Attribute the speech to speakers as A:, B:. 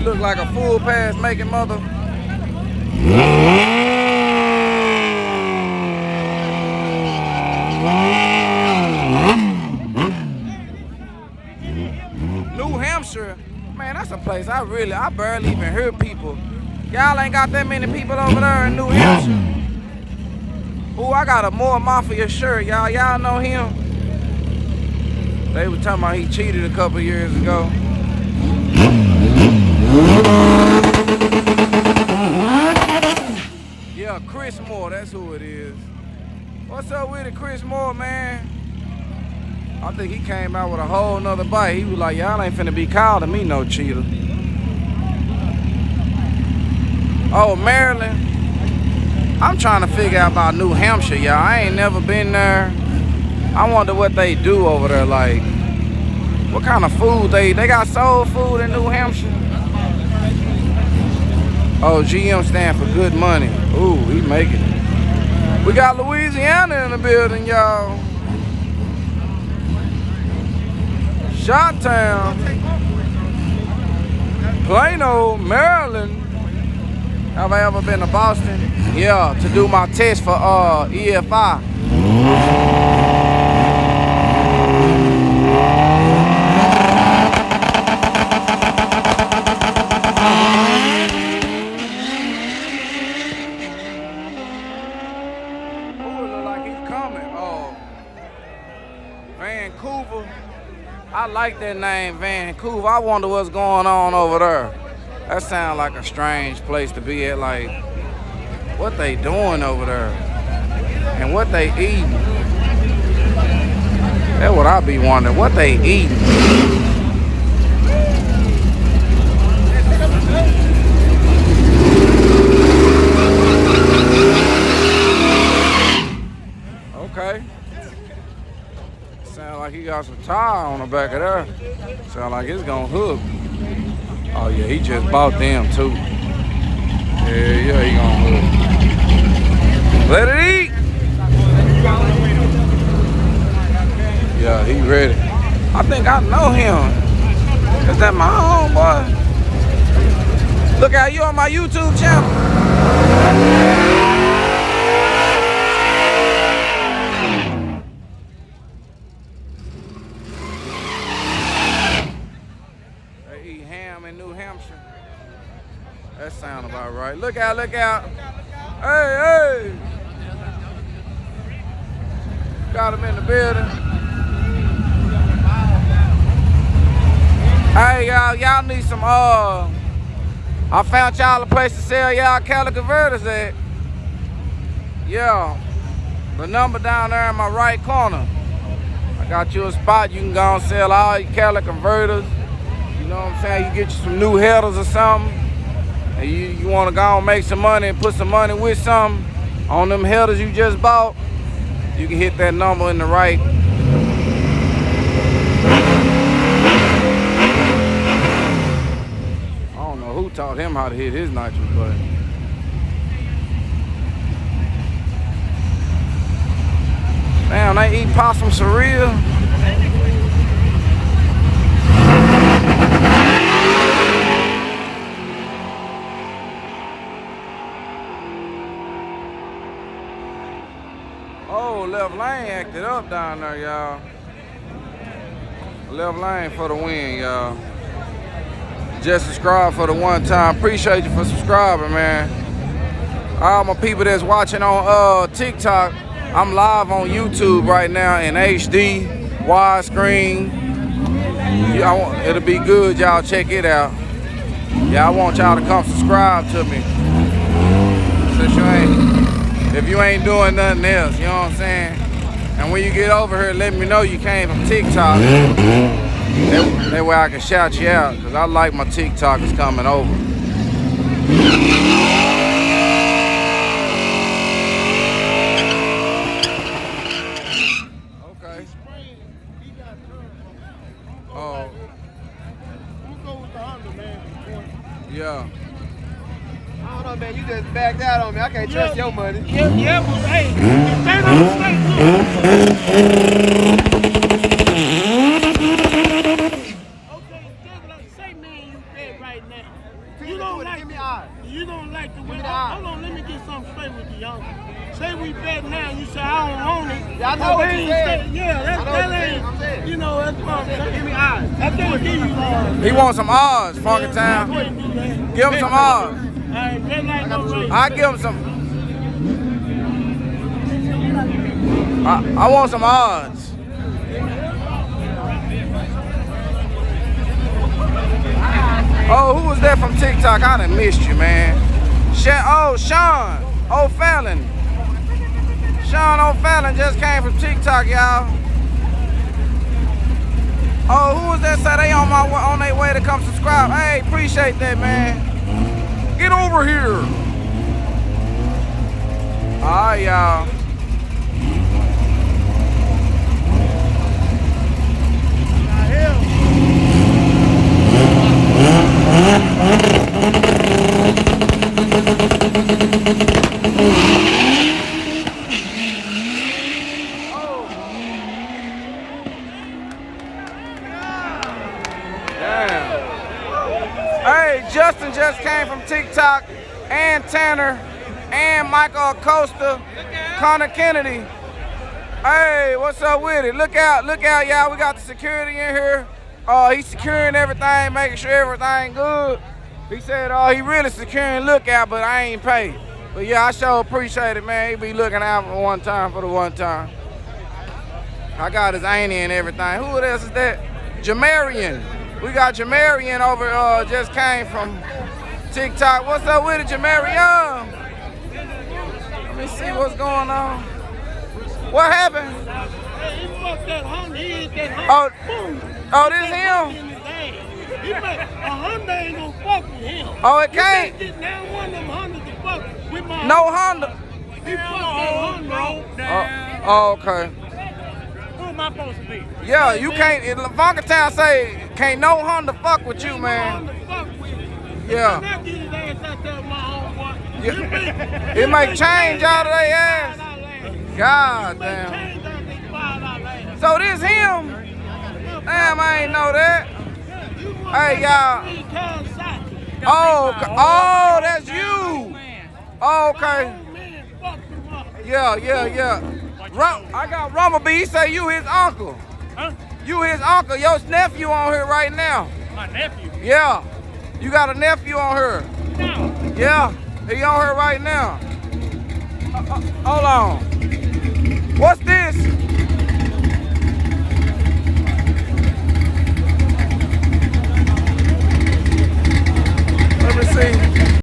A: Look like a full pass making mother. New Hampshire, man, that's a place I barely even hear people. Y'all ain't got that many people over there in New Hampshire. Ooh, I got a More Mafia shirt, y'all. Y'all know him? They were talking about he cheated a couple years ago. Yeah, Chris Moore, that's who it is. What's up with it, Chris Moore, man? I think he came out with a whole nother bite. He was like, y'all ain't finna be calling me no cheater. Oh, Maryland. I'm trying to figure out about New Hampshire, y'all. I ain't never been there. I wonder what they do over there, like, what kind of food they got soul food in New Hampshire? Oh, GM stand for good money. Ooh, he making it. We got Louisiana in the building, y'all. Shottown. Plano, Maryland. Have I ever been to Boston? Yeah, to do my test for EFI. Vancouver. I like that name, Vancouver. I wonder what's going on over there. That sounds like a strange place to be at. Like, what they doing over there? And what they eating? That's what I be wondering. What they eating? Okay. Sound like he got some tire on the back of there. Sound like it's gonna hook. Oh yeah, he just bought them too. Yeah, he gonna hook. Let it eat. Yeah, he ready. I think I know him. Is that my homeboy? Look out, you on my YouTube channel. That sound about right. Look out, look out. Hey. Got him in the building. Hey, y'all need some, I found y'all a place to sell y'all Cali converters at. Yeah, the number down there in my right corner. I got you a spot. You can go and sell all your Cali converters. You know what I'm saying? You get you some new headers or something. And you want to go and make some money and put some money with something on them headers you just bought, you can hit that number in the right. I don't know who taught him how to hit his nitrous button. Damn, they eat possums for real? Oh, left lane acted up down there, y'all. Left lane for the win, y'all. Just subscribe for the one time. Appreciate you for subscribing, man. All my people that's watching on TikTok, I'm live on YouTube right now in HD, widescreen. It'll be good, y'all. Check it out. Yeah, I want y'all to come subscribe to me. If you ain't doing nothing else, you know what I'm saying? And when you get over here, let me know you came from TikTok. That way I can shout you out, because I like my TikTokers coming over. Okay. Oh. Yeah.
B: I don't know, man. You just backed out on me. I can't trust your money.
C: Yeah, but hey, stand on the straight. Okay, that's what I say, man. You dead right now. You don't like
B: Give me eyes.
C: You don't like the way.
B: me the eye.
C: Hold on, let me get something straight with you, young. Say we bet now, you say I don't own it.
B: Yeah, I know what you said.
C: Yeah, that ain't. You know, that's what I'm saying. Give me eyes. I can't give you odds.
A: He wants some odds, Funky Town. Give him some odds.
C: Alright, red light, no race.
A: I give him some. I want some odds. Oh, who was that from TikTok? I done missed you, man. Oh, Sean O'Fallon. Sean O'Fallon just came from TikTok, y'all. Oh, who was that? Say they on their way to come subscribe. Hey, appreciate that, man. Get over here. All right, y'all. Hey, Justin just came from TikTok, and Tanner, and Michael Acosta, Connor Kennedy. Hey, what's up with it? Look out, y'all. We got the security in here. He's securing everything, making sure everything good. He said, he really securing lookout, but I ain't paid. But yeah, I sure appreciate it, man. He be looking out for the one time. I got his auntie and everything. Who else is that? Jamarian. We got Jamarian over, just came from TikTok. What's up with it, Jamarian? Let me see what's going on. What happened?
C: He fucked that Honda. He hit that Honda.
A: Oh, this him?
C: A Honda ain't gonna fuck with him.
A: Oh, it can't?
C: Get now one of them Hondas to fuck with my
A: No Honda.
C: He fucked that Honda.
A: Oh, okay.
C: Who am I supposed to be?
A: Yeah, you can't. Funky Town say can't no Honda fuck with you, man. Yeah. It might change out of their ass. God damn. So this him? Damn, I ain't know that. Hey, y'all. Oh, that's you. Oh, okay. Yeah. I got Rumblebee. He say you his uncle.
C: Huh?
A: You his uncle. Your nephew on here right now.
C: My nephew?
A: Yeah. You got a nephew on here.
C: No.
A: Yeah. He on here right now. Hold on. What's this? Let me see.